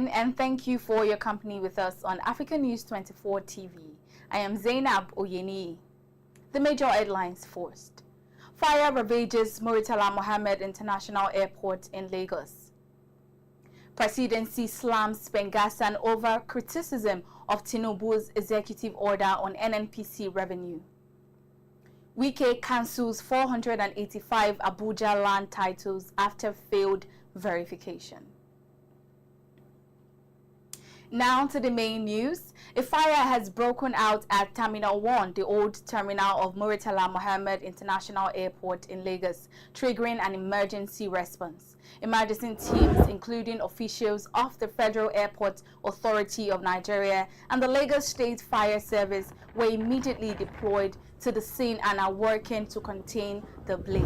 morning and thank you for your company with us on Africa News 24 TV. I am ZAINAB OYENI. The major headlines first. Fire ravages Murtala Muhammed International Airport in Lagos. Presidency slams PENGASSAN over criticism of Tinubu's executive order on NNPC revenue. Wike cancels 485 Abuja land titles after failed verification. Now to the main news. A fire has broken out at Terminal 1, the old terminal of Murtala Muhammed International Airport in Lagos, triggering an emergency response. Emergency teams, including officials of the Federal Airport Authority of Nigeria and the Lagos State Fire Service, were immediately deployed to the scene and are working to contain the blaze.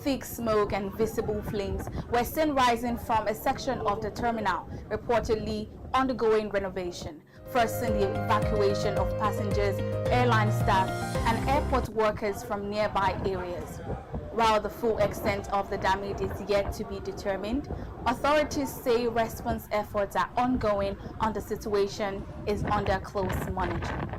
Thick smoke and visible flames were seen rising from a section of the terminal, reportedly undergoing renovation, forcing the evacuation of passengers, airline staff, and airport workers from nearby areas. While the full extent of the damage is yet to be determined, authorities say response efforts are ongoing and the situation is under close monitoring.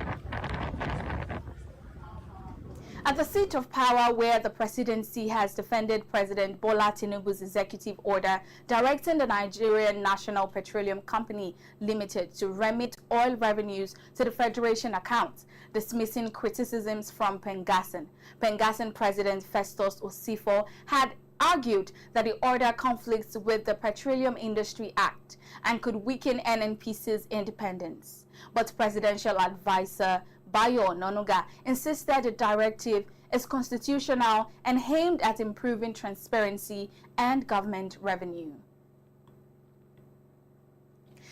At the seat of power, where the presidency has defended President Bola Tinubu's executive order directing the Nigerian National Petroleum Company Limited to remit oil revenues to the Federation account, dismissing criticisms from PENGASSAN. PENGASSAN President Festus Osifo had argued that the order conflicts with the Petroleum Industry Act and could weaken NNPC's independence. But presidential advisor Bayo Nonuga insisted the directive is constitutional and aimed at improving transparency and government revenue.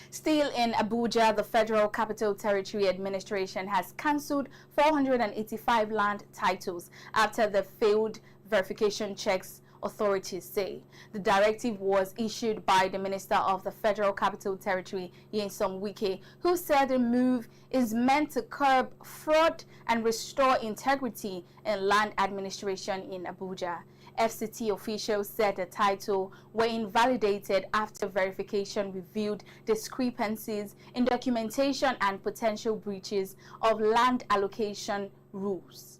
Still in Abuja, the Federal Capital Territory Administration has cancelled 485 land titles after the failed verification checks, authorities say. The directive was issued by the Minister of the Federal Capital Territory, Nyesom Wike, who said the move is meant to curb fraud and restore integrity in land administration in Abuja. FCT officials said the title were invalidated after verification revealed discrepancies in documentation and potential breaches of land allocation rules.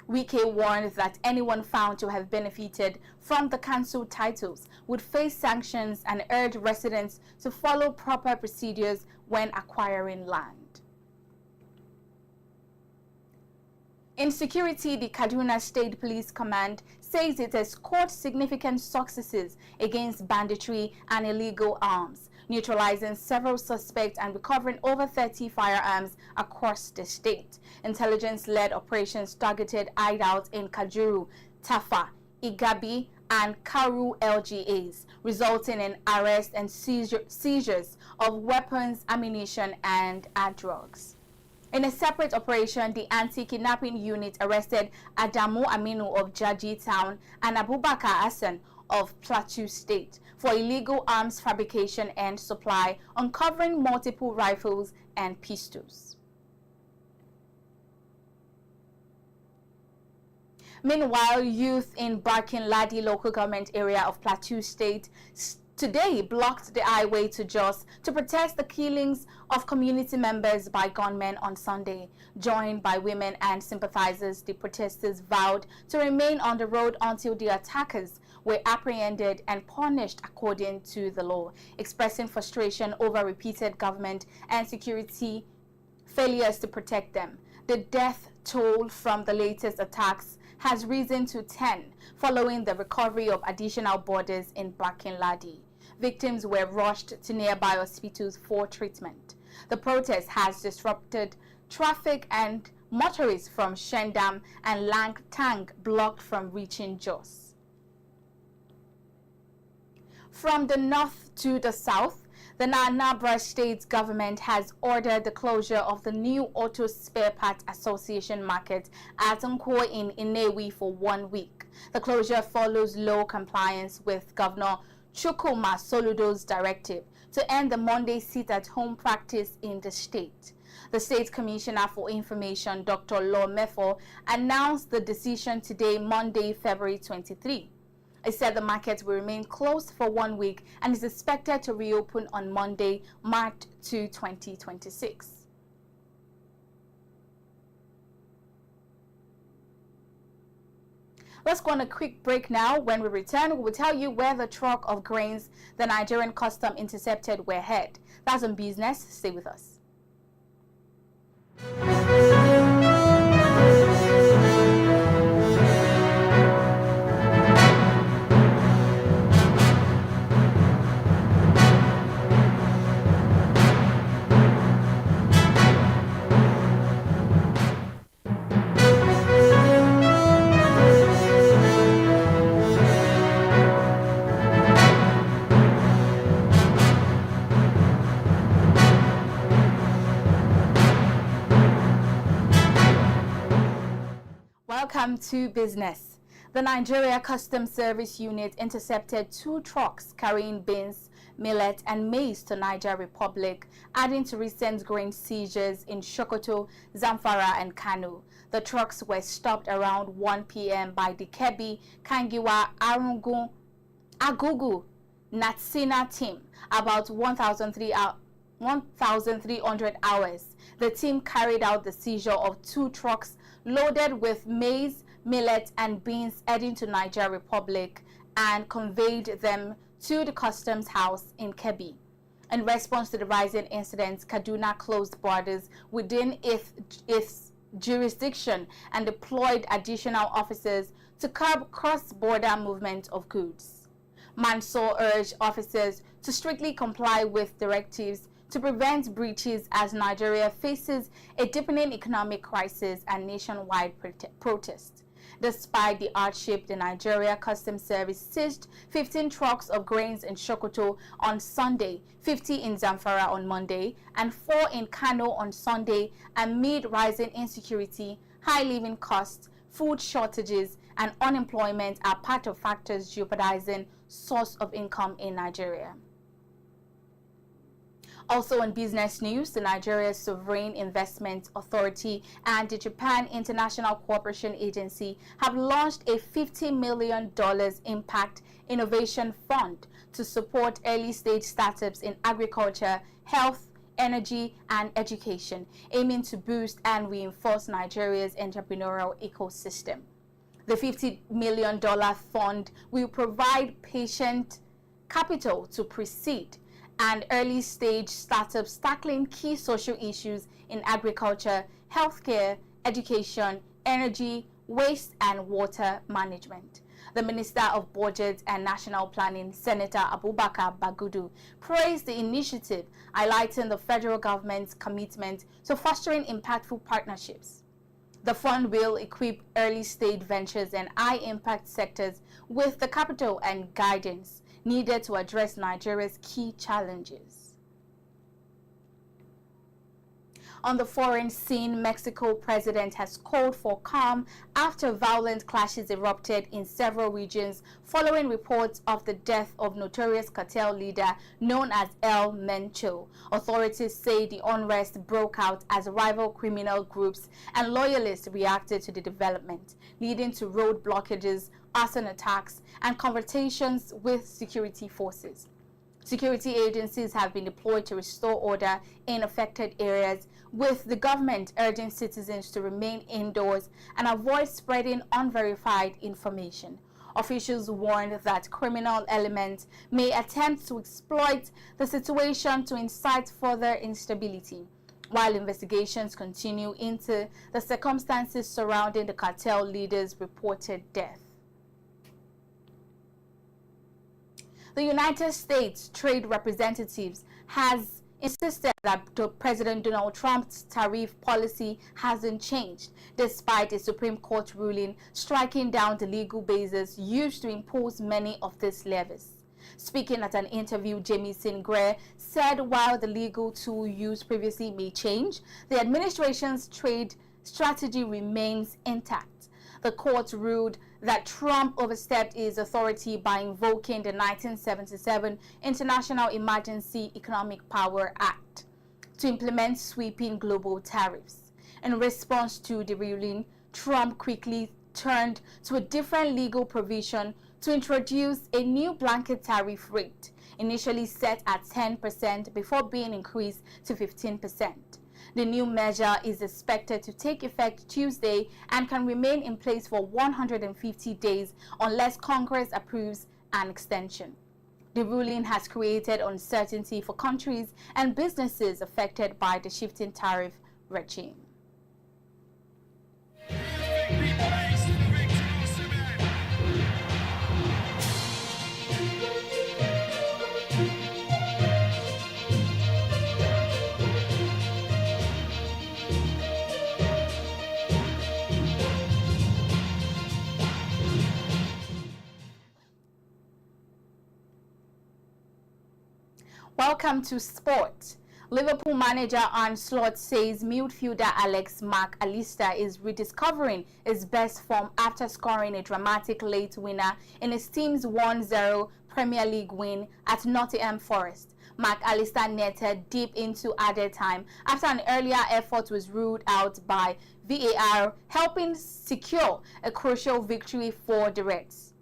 Wike warned that anyone found to have benefited from the cancelled titles would face sanctions and urged residents to follow proper procedures when acquiring land. In security, the Kaduna State Police Command says it has scored significant successes against banditry and illegal arms, neutralizing several suspects and recovering over 30 firearms across the state. Intelligence-led operations targeted hideouts in Kajuru, Tafa, Igabi, and Karu LGAs, resulting in arrests and seizures of weapons, ammunition, and drugs. In a separate operation, the anti-kidnapping unit arrested Adamu Aminu of Jaji Town and Abubakar Hassan of Plateau State for illegal arms fabrication and supply, uncovering multiple rifles and pistols. Meanwhile, youth in Barkin-Ladi local government area of Plateau State today blocked the highway to Jos to protest the killings of community members by gunmen on Sunday. Joined by women and sympathizers, the protesters vowed to remain on the road until the attackers were apprehended and punished according to the law, expressing frustration over repeated government and security failures to protect them. The death toll from the latest attacks has risen to 10 following the recovery of additional bodies in Barkin-Ladi. Victims were rushed to nearby hospitals for treatment. The protest has disrupted traffic and motorists from Shendam and Langtang blocked from reaching Jos. From the north to the south, the Anambra state government has ordered the closure of the new Auto Spare Parts Association market at Nkwo in Inewi for 1 week. The closure follows low compliance with Governor Chukwuma Soludo's directive to end the Monday sit-at-home practice in the state. The State Commissioner for Information, Dr. Lo Mefo, announced the decision today, Monday, February 23. It said the market will remain closed for 1 week and is expected to reopen on Monday, March 2, 2026. Let's go on a quick break now. When we return, we will tell you where the truck of grains the Nigerian custom intercepted were headed. That's on business. Stay with us. Welcome to business. The Nigeria Customs Service Unit intercepted 2 trucks carrying beans, millet, and maize to Niger Republic, adding to recent grain seizures in Sokoto, Zamfara, and Kano. The trucks were stopped around 1 p.m. by the Kebbi, Kangiwa, Agugu, Natsina team, about 1,300 hours. The team carried out the seizure of 2 trucks loaded with maize, millet, and beans heading to Niger Republic and conveyed them to the customs house in Kebbi. In response to the rising incidents, Kaduna closed borders within its jurisdiction and deployed additional officers to curb cross-border movement of goods. Mansour urged officers to strictly comply with directives to prevent breaches as Nigeria faces a deepening economic crisis and nationwide protests. Despite the hardship, the Nigeria Customs Service seized 15 trucks of grains in Sokoto on Sunday, 50 in Zamfara on Monday, and 4 in Kano on Sunday amid rising insecurity, high living costs, food shortages, and unemployment are part of factors jeopardizing source of income in Nigeria. Also in business news, the Nigeria Sovereign Investment Authority and the Japan International Cooperation Agency have launched a $50 million Impact Innovation Fund to support early-stage startups in agriculture, health, energy, and education, aiming to boost and reinforce Nigeria's entrepreneurial ecosystem. The $50 million fund will provide patient capital to precede and early-stage startups tackling key social issues in agriculture, healthcare, education, energy, waste, and water management. The Minister of Budget and National Planning, Senator Abubakar Bagudu, praised the initiative, highlighting the federal government's commitment to fostering impactful partnerships. The fund will equip early-stage ventures and high-impact sectors with the capital and guidance needed to address Nigeria's key challenges. On the foreign scene, Mexico president has called for calm after violent clashes erupted in several regions following reports of the death of notorious cartel leader known as El Mencho. Authorities say the unrest broke out as rival criminal groups and loyalists reacted to the development, leading to road blockages, arson attacks, and confrontations with security forces. Security agencies have been deployed to restore order in affected areas, with the government urging citizens to remain indoors and avoid spreading unverified information. Officials warned that criminal elements may attempt to exploit the situation to incite further instability, while investigations continue into the circumstances surrounding the cartel leader's reported death. The United States Trade Representatives has insisted that President Donald Trump's tariff policy hasn't changed, despite a Supreme Court ruling striking down the legal basis used to impose many of these levies. Speaking at an interview, Jamieson Greer said while the legal tool used previously may change, the administration's trade strategy remains intact. The court ruled that Trump overstepped his authority by invoking the 1977 International Emergency Economic Power Act to implement sweeping global tariffs. In response to the ruling, Trump quickly turned to a different legal provision to introduce a new blanket tariff rate, initially set at 10% before being increased to 15%. The new measure is expected to take effect Tuesday and can remain in place for 150 days unless Congress approves an extension. The ruling has created uncertainty for countries and businesses affected by the shifting tariff regime. Welcome to sport. Liverpool manager Arne Slot says midfielder Mac Allister is rediscovering his best form after scoring a dramatic late winner in his team's 1-0 Premier League win at Nottingham Forest. Mac Allister netted deep into added time after an earlier effort was ruled out by VAR, helping secure a crucial victory for the Reds.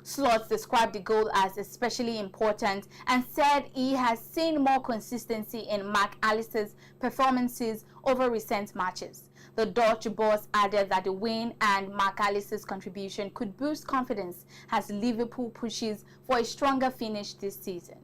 Slot described the goal as especially important and said he has seen more consistency in Mac Allister's performances over recent matches. The Dutch boss added that the win and Mac Allister's contribution could boost confidence as Liverpool pushes for a stronger finish this season.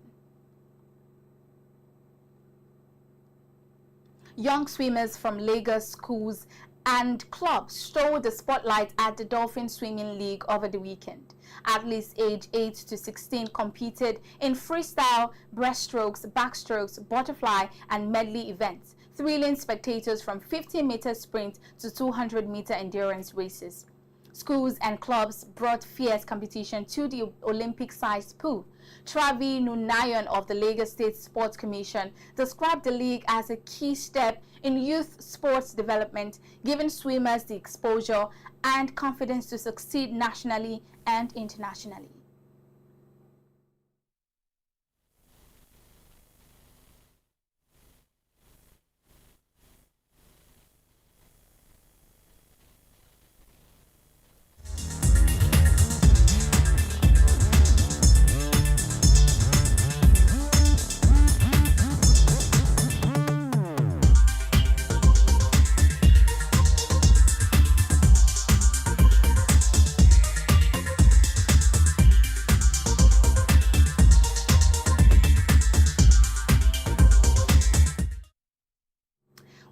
Young swimmers from Lagos schools and clubs stole the spotlight at the Dolphin Swimming League over the weekend. Athletes aged 8 to 16 competed in freestyle, breaststrokes, backstrokes, butterfly, and medley events, thrilling spectators from 50-meter sprint to 200-meter endurance races. Schools and clubs brought fierce competition to the Olympic-sized pool. Travi Nunayan of the Lagos State Sports Commission described the league as a key step in youth sports development, giving swimmers the exposure and confidence to succeed nationally and internationally.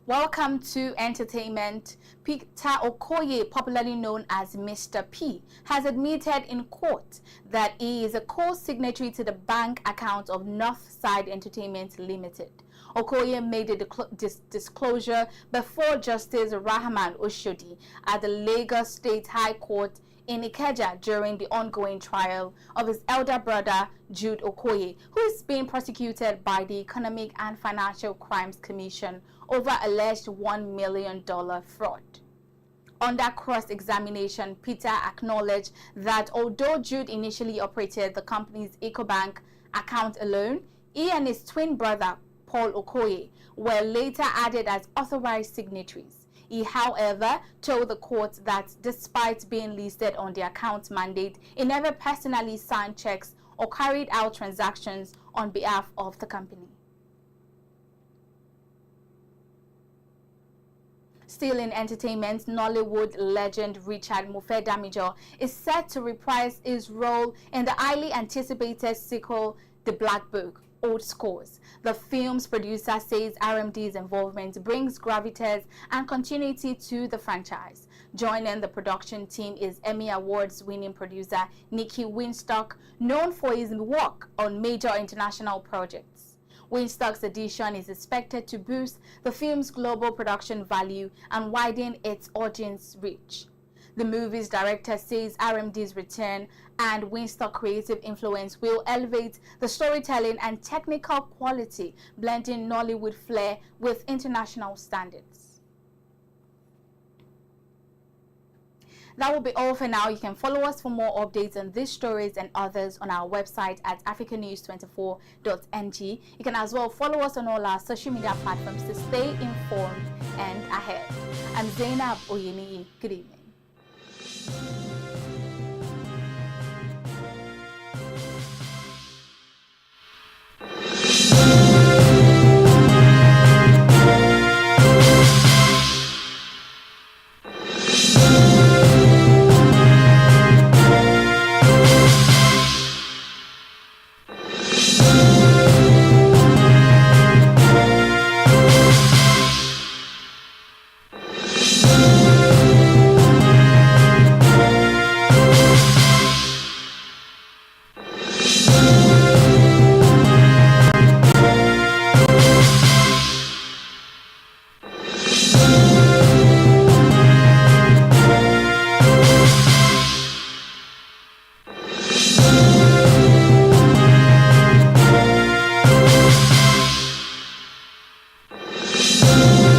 Welcome to entertainment. Peter Okoye, popularly known as Mr. P, has admitted in court that he is a co-signatory to the bank account of Northside Entertainment Limited. Okoye made a disclosure before Justice Rahman Oshodi at the Lagos State High Court in Ikeja during the ongoing trial of his elder brother Jude Okoye, who is being prosecuted by the Economic and Financial Crimes Commission over alleged $1 million fraud. Under cross-examination, Peter acknowledged that although Jude initially operated the company's EcoBank account alone, he and his twin brother Paul Okoye were later added as authorized signatories. He, however, told the court that despite being listed on the account mandate, he never personally signed checks or carried out transactions on behalf of the company. Still in entertainment, Nollywood legend Richard Mofe-Damijo is set to reprise his role in the highly anticipated sequel, The Black Book, Old Scores. The film's producer says RMD's involvement brings gravitas and continuity to the franchise. Joining the production team is Emmy Awards-winning producer Nicky Winstock, known for his work on major international projects. Winstock's addition is expected to boost the film's global production value and widen its audience reach. The movie's director says RMD's return and Winstock's creative influence will elevate the storytelling and technical quality, blending Nollywood flair with international standards. That will be all for now. You can follow us for more updates on these stories and others on our website at africanews24.ng. You can as well follow us on all our social media platforms to stay informed and ahead. I'm ZAINAB OYENI. Good evening. News.